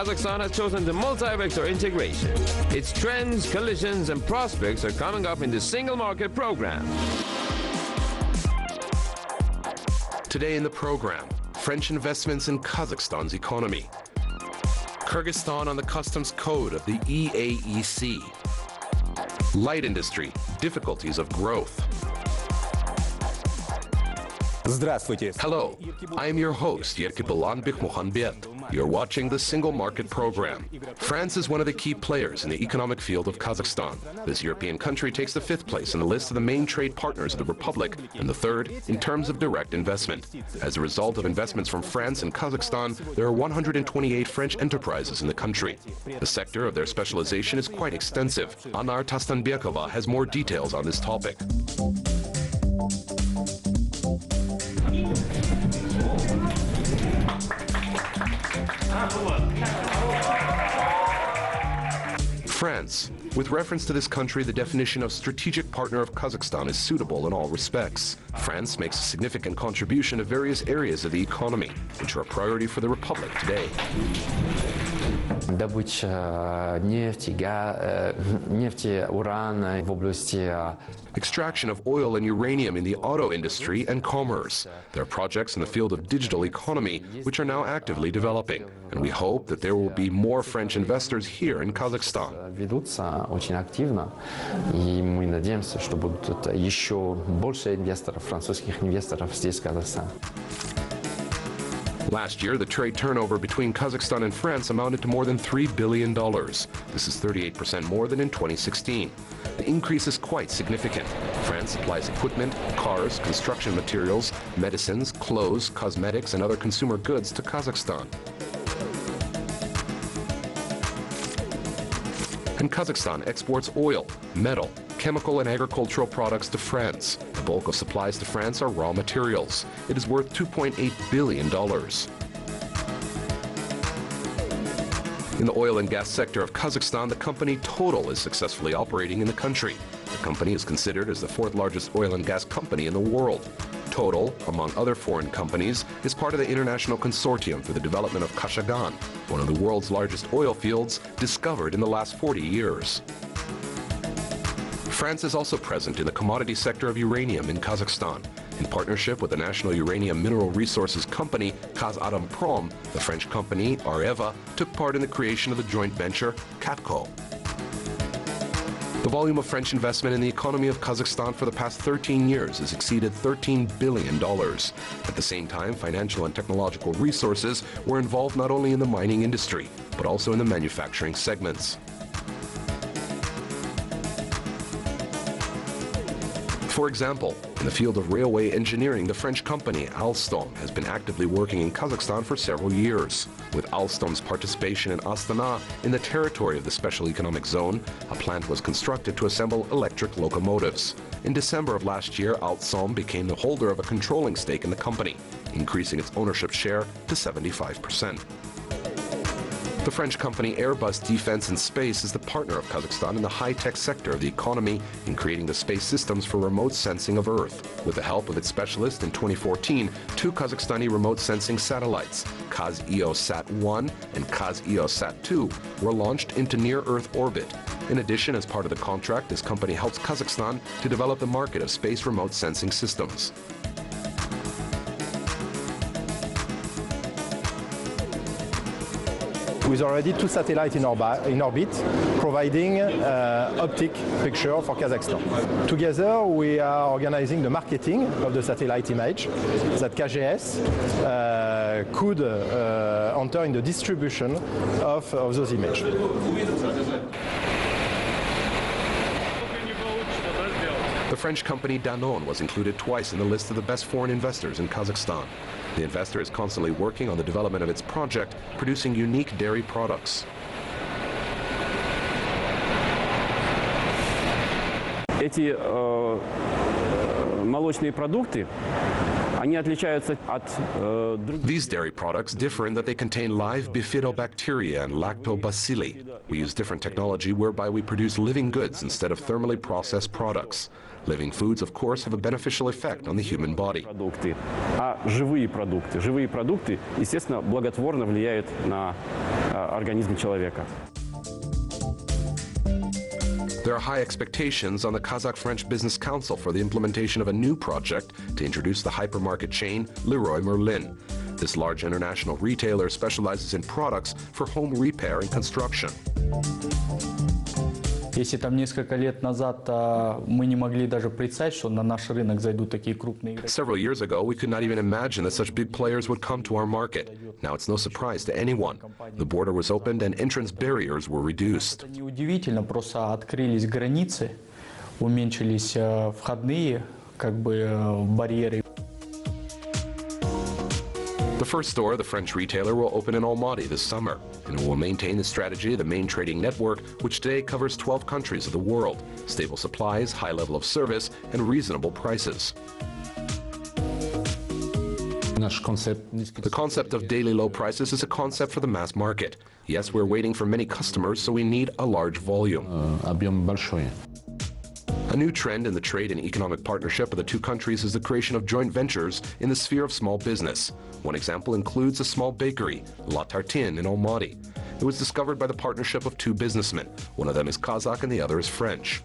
Kazakhstan has chosen the multi-vector integration. Its trends, collisions, and prospects are coming up in the single market program. Today in the program, French investments in Kazakhstan's economy. Kyrgyzstan on the customs code of the EAEC. Light industry, difficulties of growth. Hello, I am your host, Yerkibilan Bikhmuhanbet. You're watching the Single Market Program. France is one of the key players in the economic field of Kazakhstan. This European country takes the 5th place in the list of the main trade partners of the Republic and the 3rd in terms of direct investment. As a result of investments from France and Kazakhstan, there are 128 French enterprises in the country. The sector of their specialization is quite extensive. Anar Tastanbekova has more details on this topic. France. With reference to this country, the definition of strategic partner of Kazakhstan is suitable in all respects. France makes a significant contribution to various areas of the economy, which are a priority for the Republic today. Добыча нефти, урана в области. Extraction of oil and uranium in the auto industry and commerce. There are projects in the field of digital economy which are now actively developing, and we hope that there will be more French investors here in Kazakhstan. Ведутся очень активно, и мы надеемся, что будут еще больше инвесторов, французских инвесторов здесь, в Казахстане. Last year, the trade turnover between Kazakhstan and France amounted to more than $3 billion. This is 38% more than in 2016. The increase is quite significant. France supplies equipment, cars, construction materials, medicines, clothes, cosmetics, and other consumer goods to Kazakhstan. And Kazakhstan exports oil, metal, chemical and agricultural products to France. The bulk of supplies to France are raw materials. It is worth $2.8 billion. In the oil and gas sector of Kazakhstan, the company Total is successfully operating in the country. The company is considered as the 4th largest oil and gas company in the world. Total, among other foreign companies, is part of the International Consortium for the Development of Kashagan, one of the world's largest oil fields discovered in the last 40 years. France is also present in the commodity sector of uranium in Kazakhstan. In partnership with the national uranium mineral resources company Kazatomprom, the French company Areva took part in the creation of the joint venture Katco. The volume of French investment in the economy of Kazakhstan for the past 13 years has exceeded $13 billion. At the same time, financial and technological resources were involved not only in the mining industry, but also in the manufacturing segments. For example, in the field of railway engineering, the French company Alstom has been actively working in Kazakhstan for several years. With Alstom's participation in Astana, in the territory of the Special Economic Zone, a plant was constructed to assemble electric locomotives. In December of last year, Alstom became the holder of a controlling stake in the company, increasing its ownership share to 75%. The French company Airbus Defense and Space is the partner of Kazakhstan in the high-tech sector of the economy in creating the space systems for remote sensing of Earth. With the help of its specialists in 2014, 2 Kazakhstani remote sensing satellites, Kaz-EOSat-1 and Kaz-EOSat-2, were launched into near-Earth orbit. In addition, as part of the contract, this company helps Kazakhstan to develop the market of space remote sensing systems. With already 2 satellites in orbit, providing optic picture for Kazakhstan. Together, we are organizing the marketing of the satellite image that KGS could enter in the distribution of those images. The French company Danone was included twice in the list of the best foreign investors in Kazakhstan. The investor is constantly working on the development of its project, producing unique dairy products. Эти молочные продукты, они отличаются от These dairy products differ in that they contain live bifidobacteria and lactobacilli. We use different technology whereby we produce living goods instead of thermally processed products. Living foods, of course, have a beneficial effect on the human body. А живые продукты, естественно, благотворно влияют на организм человека. There are high expectations on the Kazakh-French Business Council for the implementation of a new project to introduce the hypermarket chain Leroy Merlin. This large international retailer specializes in products for home repair and construction. Если там несколько лет назад мы не могли даже представить, что на наш рынок зайдут такие крупные игроки. Several years ago, we could not even imagine that such big players would come to our market. Now it's no surprise to anyone. The border was opened and entrance barriers were reduced. Это неудивительно, просто открылись границы, уменьшились входные барьеры. The first store, the French retailer, will open in Almaty this summer, and it will maintain the strategy of the main trading network, which today covers 12 countries of the world, stable supplies, high level of service, and reasonable prices. The concept of daily low prices is a concept for the mass market. Yes, we're waiting for many customers, so we need a large volume. A new trend in the trade and economic partnership of the two countries is the creation of joint ventures in the sphere of small business. One example includes a small bakery, La Tartine in Almaty. It was discovered by the partnership of two businessmen. One of them is Kazakh and the other is French.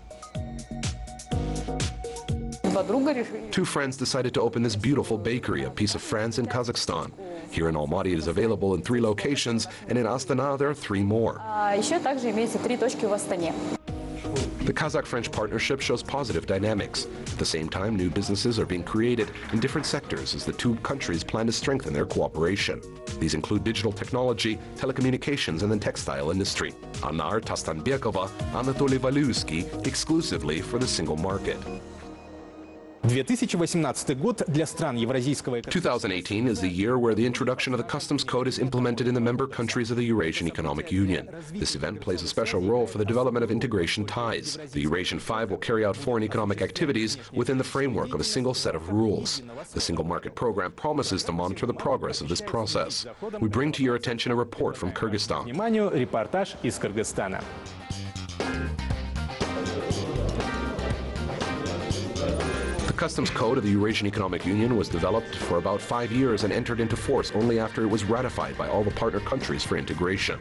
Two friends decided to open this beautiful bakery, a piece of France in Kazakhstan. Here in Almaty it is available in 3 locations, and in Astana there are 3 more. The Kazakh-French partnership shows positive dynamics. At the same time, new businesses are being created in different sectors as the two countries plan to strengthen their cooperation. These include digital technology, telecommunications, and the textile industry. Anar Tastanbekova, Anatoly Valyuski, exclusively for the single market. 2018 is the year where the introduction of the customs code is implemented in the member countries of the Eurasian Economic Union. This event plays a special role for the development of integration ties. The Eurasian Five will carry out foreign economic activities within the framework of a single set of rules. The Single Market Program promises to monitor the progress of this process. We bring to your attention a report from Kyrgyzstan. Репортаж из Кыргызстана. The Customs Code of the Eurasian Economic Union was developed for about 5 years and entered into force only after it was ratified by all the partner countries for integration.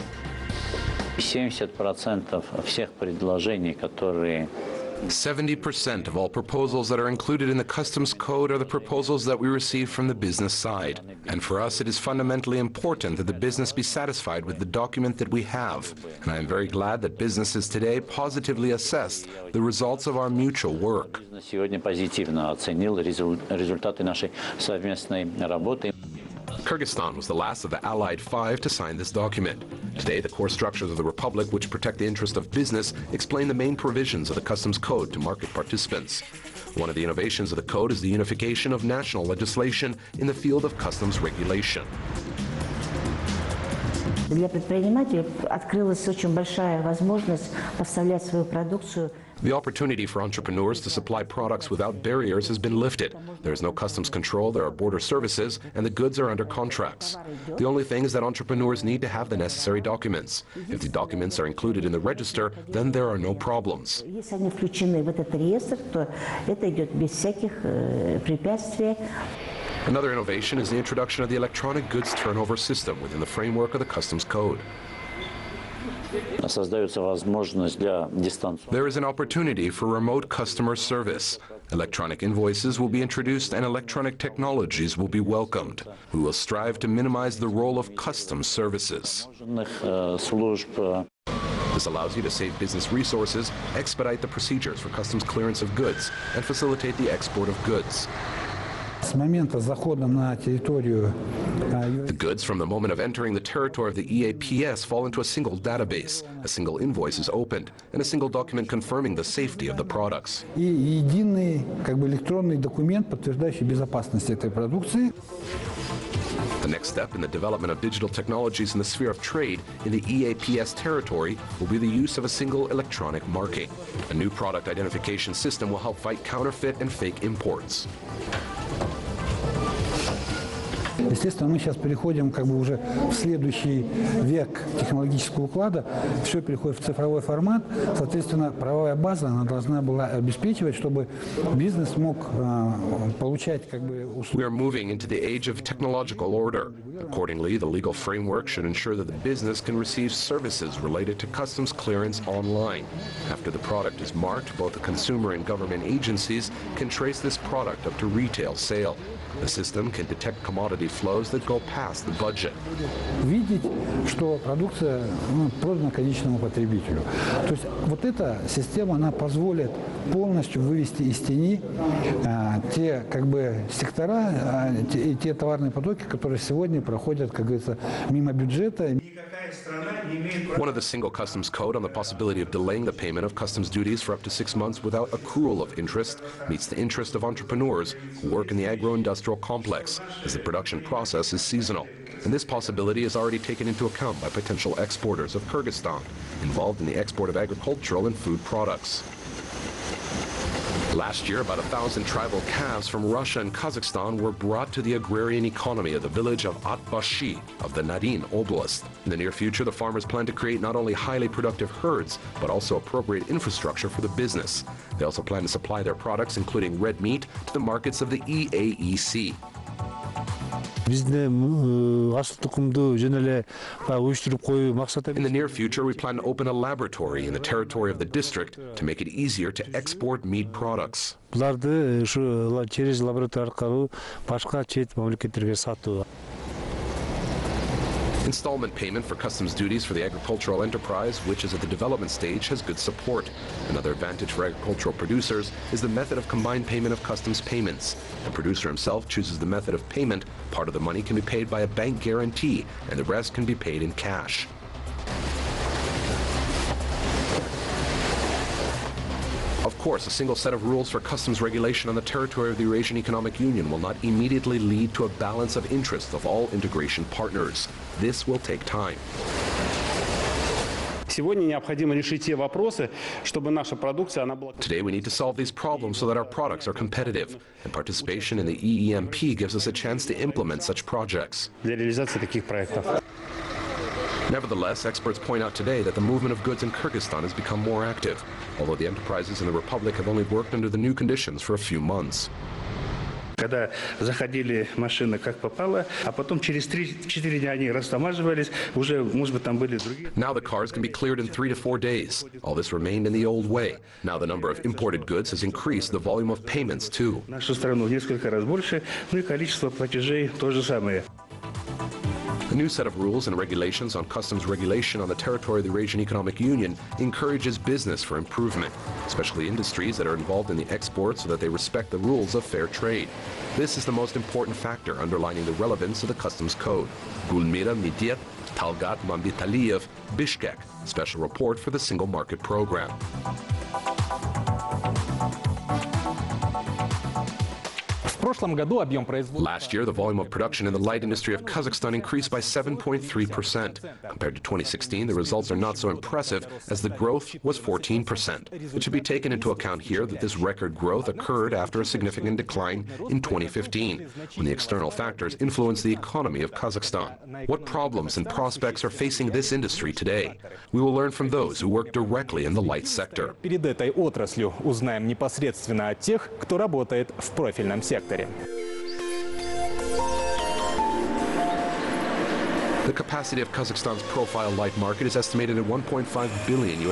70% всех предложений, которые 70% of all proposals that are included in the Customs Code are the proposals that we receive from the business side. And for us, it is fundamentally important that the business be satisfied with the document that we have. And I am very glad that businesses today positively assessed the results of our mutual work. сегодня позитивно оценил результаты нашей совместной работы. Kyrgyzstan was the last of the Allied Five to sign this document. Today, the core structures of the Republic, which protect the interest of business, explain the main provisions of the Customs Code to market participants. One of the innovations of the Code is the unification of national legislation in the field of customs regulation. Для предпринимателей открылась очень большая возможность поставлять свою продукцию. The opportunity for entrepreneurs to supply products without barriers has been lifted. There is no customs control, there are border services, and the goods are under contracts. The only thing is that entrepreneurs need to have the necessary documents. If the documents are included in the register, then there are no problems. Если они включены в этот реестр, то это идет без всяких препятствий. Another innovation is the introduction of the electronic goods turnover system within the framework of the Customs Code. Создается возможность для дистанционного. There is an opportunity for remote customer service. Electronic invoices will be introduced and electronic technologies will be welcomed. We will strive to minimize the role of customs services. Служб. This allows you to save business resources, expedite the procedures for customs clearance of goods, and facilitate the export of goods. С момента захода на территорию The goods from the moment of entering the territory of the EAPS fall into a single database. A single invoice is opened, and a single document confirming the safety of the products. и единый электронный документ, подтверждающий безопасность этой продукции. The next step in the development of digital technologies in the sphere of trade in the EAPS territory will be the use of a single electronic marking. A new product identification system will help fight counterfeit and fake imports. Естественно, мы сейчас переходим как бы уже в следующий век технологического уклада. Все переходит в цифровой формат. Соответственно, правовая база она должна была обеспечивать, чтобы бизнес мог получать как бы услуги. We are moving into the age of technological order. Accordingly, the legal framework should ensure that the business can receive services related to customs clearance online. After the product is marked, both the consumer and government agencies can trace this product up to retail sale. The system can detect commodity flows that go past the budget. Видеть, что продукция продана конечному потребителю. То есть вот эта система, она позволит полностью вывести из тени те как бы сектора и те товарные потоки, которые сегодня проходят, как говорится, мимо бюджета. One of the single customs code on the possibility of delaying the payment of customs duties for up to 6 months without accrual of interest meets the interest of entrepreneurs who work in the agro-industrial complex, as the production process is seasonal. And this possibility is already taken into account by potential exporters of Kyrgyzstan involved in the export of agricultural and food products. Last year, about 1,000 tribal calves from Russia and Kazakhstan were brought to the agrarian economy of the village of Atbashi of the Narin Oblast. In the near future, the farmers plan to create not only highly productive herds, but also appropriate infrastructure for the business. They also plan to supply their products, including red meat, to the markets of the EAEC. In the near future, we plan to open a laboratory in the territory of the district to make it easier to export meat products. Installment payment for customs duties for the agricultural enterprise, which is at the development stage, has good support. Another advantage for agricultural producers is the method of combined payment of customs payments. The producer himself chooses the method of payment. Part of the money can be paid by a bank guarantee, and the rest can be paid in cash. Of course, a single set of rules for customs regulation on the territory of the Eurasian Economic Union will not immediately lead to a balance of interests of all integration partners. This will take time. Today we need to solve these problems so that our products are competitive, and participation in the EEMP gives us a chance to implement such projects. Nevertheless, experts point out today that the movement of goods in Kyrgyzstan has become more active, although the enterprises in the Republic have only worked under the new conditions for a few months. Когда заходили машины как попало, а потом через 3-4 дня они растамаживались, уже, может быть, там были другие. Now the cars can be cleared in 3 to 4 days. All this remained in the old way. Now the number of imported goods has increased, the volume of payments too. В нашу страну в несколько раз больше, ну и количество платежей то же самое. The new set of rules and regulations on customs regulation on the territory of the Eurasian Economic Union encourages business for improvement, especially industries that are involved in the export so that they respect the rules of fair trade. This is the most important factor underlining the relevance of the customs code. Gulmira Midyet, Talgat Mambitaliyev, Bishkek, special report for the Single Market Program. Last year, the volume of production in the light industry of Kazakhstan increased by 7.3%. Compared to 2016, the results are not so impressive as the growth was 14%. It should be taken into account here that this record growth occurred after a significant decline in 2015, when the external factors influenced the economy of Kazakhstan. What problems and prospects are facing this industry today? We will learn from those who work directly in the light sector. Перед этой отраслью узнаем непосредственно от тех, кто работает в профильном секторе. The capacity of Kazakhstan's profile light market is estimated at $1.5 billion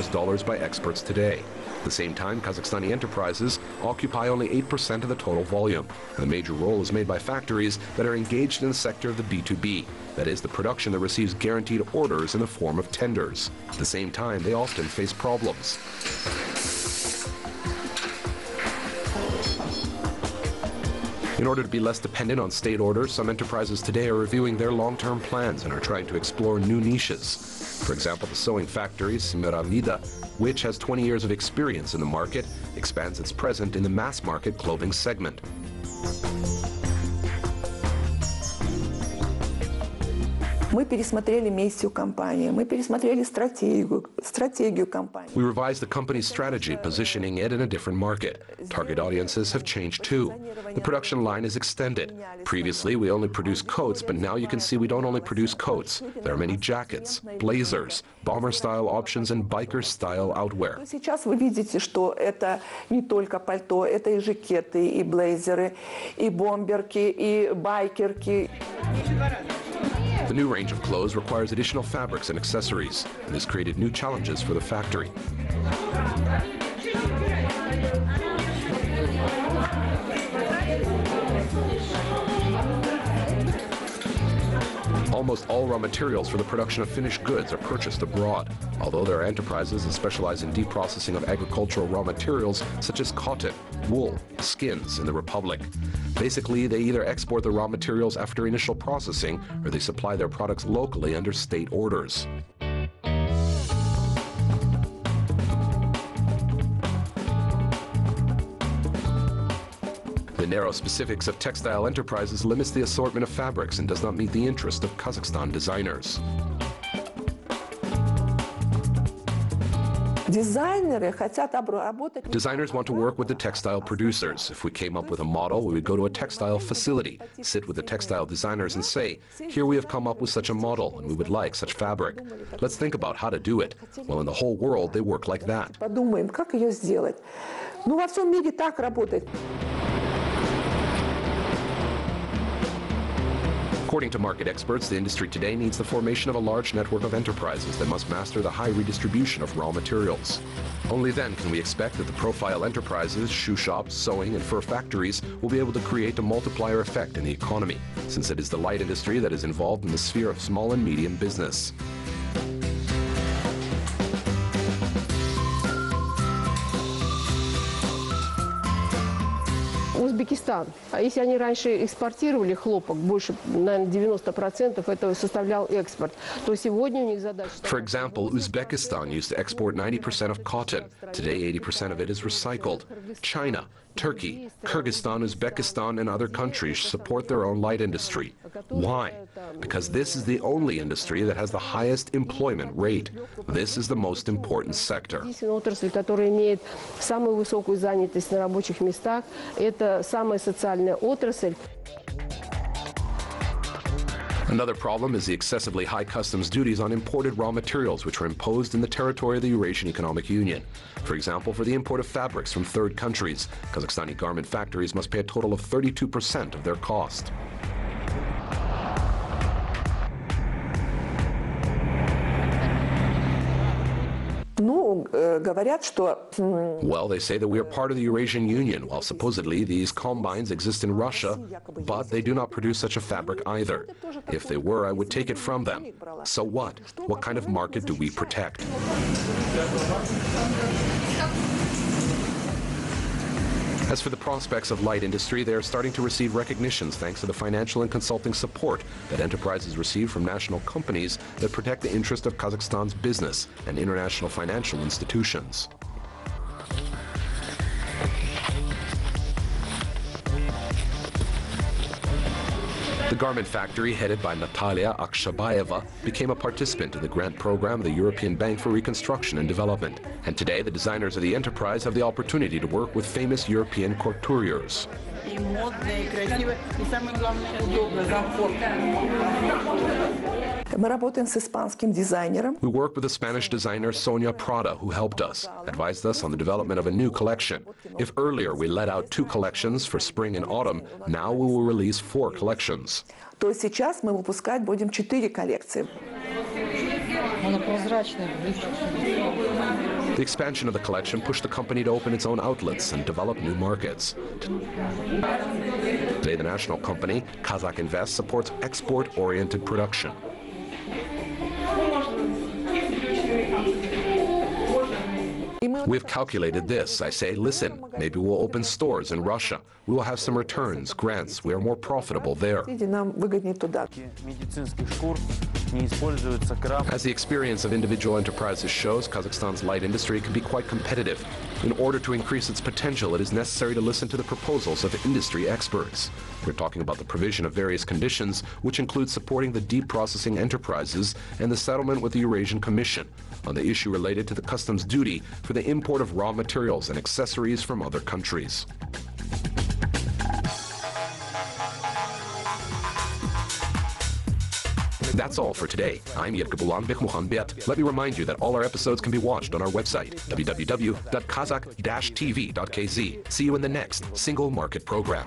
by experts today. At the same time, Kazakhstani enterprises occupy only 8% of the total volume, and the major role is made by factories that are engaged in the sector of the B2B, that is, the production that receives guaranteed orders in the form of tenders. At the same time, they often face problems. In order to be less dependent on state orders, some enterprises today are reviewing their long-term plans and are trying to explore new niches. For example, the sewing factory, Smeramida, which has 20 years of experience in the market, expands its presence in the mass-market clothing segment. Мы пересмотрели миссию компании, мы пересмотрели стратегию компании. We revised the company's strategy, positioning it in a different market. Target audiences have changed too. The production line is extended. Previously, we only produced coats, but now you can see we don't only produce coats. There are many jackets, blazers, bomber-style options, and biker-style outwear. Сейчас вы видите, что это не только пальто, это и жакеты, и блейзеры, и бомберки, и байкерки. The new range of clothes requires additional fabrics and accessories, and has created new challenges for the factory. Almost all raw materials for the production of finished goods are purchased abroad, although there are enterprises that specialize in deep processing of agricultural raw materials such as cotton, wool, skins in the Republic. Basically, they either export the raw materials after initial processing, or they supply their products locally under state orders. The narrow specifics of textile enterprises limits the assortment of fabrics and does not meet the interest of Kazakhstan designers. Designers want to work with the textile producers. If we came up with a model, we would go to a textile facility, sit with the textile designers and say, here we have come up with such a model and we would like such fabric. Let's think about how to do it. Well, in the whole world, they work like that. Подумаем, как ее сделать. Ну, во всем мире так работает. According to market experts, the industry today needs the formation of a large network of enterprises that must master the high redistribution of raw materials. Only then can we expect that the profile enterprises, shoe shops, sewing, and fur factories will be able to create a multiplier effect in the economy, since it is the light industry that is involved in the sphere of small and medium business. Узбекистан. А если они раньше экспортировали хлопок, больше, наверное, 90% этого составлял экспорт, то сегодня у них задача... For example, Uzbekistan used to export 90% of cotton. Today, 80% of it is recycled. China, Turkey, Kyrgyzstan, Uzbekistan, and other countries support their own light industry. Why? Because this is the only industry that has the highest employment rate. This is the most important sector. Отрасль, которая имеет самую высокую занятость на рабочих местах, это самая социальная отрасль. Another problem is the excessively high customs duties on imported raw materials which are imposed in the territory of the Eurasian Economic Union. For example, for the import of fabrics from third countries, Kazakhstani garment factories must pay a total of 32% of their cost. Well, they say that we are part of the Eurasian Union, while supposedly these combines exist in Russia, but they do not produce such a fabric either. If they were, I would take it from them. So what? What kind of market do we protect? As for the prospects of light industry, they are starting to receive recognitions thanks to the financial and consulting support that enterprises receive from national companies that protect the interest of Kazakhstan's business and international financial institutions. The garment factory, headed by Natalia Akshabayeva, became a participant in the grant program of the European Bank for Reconstruction and Development. And today, the designers of the enterprise have the opportunity to work with famous European couturiers. We work with a Spanish designer, Sonia Prada, who helped us, advised us on the development of a new collection. If earlier we let out 2 collections for spring and autumn, now we will release 4 collections. То сейчас мы выпускать будем 4 коллекции. The expansion of the collection pushed the company to open its own outlets and develop new markets. Today, the national company, Kazakh Invest, supports export-oriented production. We've calculated this. I say, listen, maybe we'll open stores in Russia. We will have some returns, grants. We are more profitable there. As the experience of individual enterprises shows, Kazakhstan's light industry can be quite competitive. In order to increase its potential, it is necessary to listen to the proposals of industry experts. We're talking about the provision of various conditions, which include supporting the deep processing enterprises and the settlement with the Eurasian Commission on the issue related to the customs duty for the import of raw materials and accessories from other countries. That's all for today. I'm Yirka Bulanbek Muhanbet. Let me remind you that all our episodes can be watched on our website, www.kazakh-tv.kz. See you in the next Single Market program.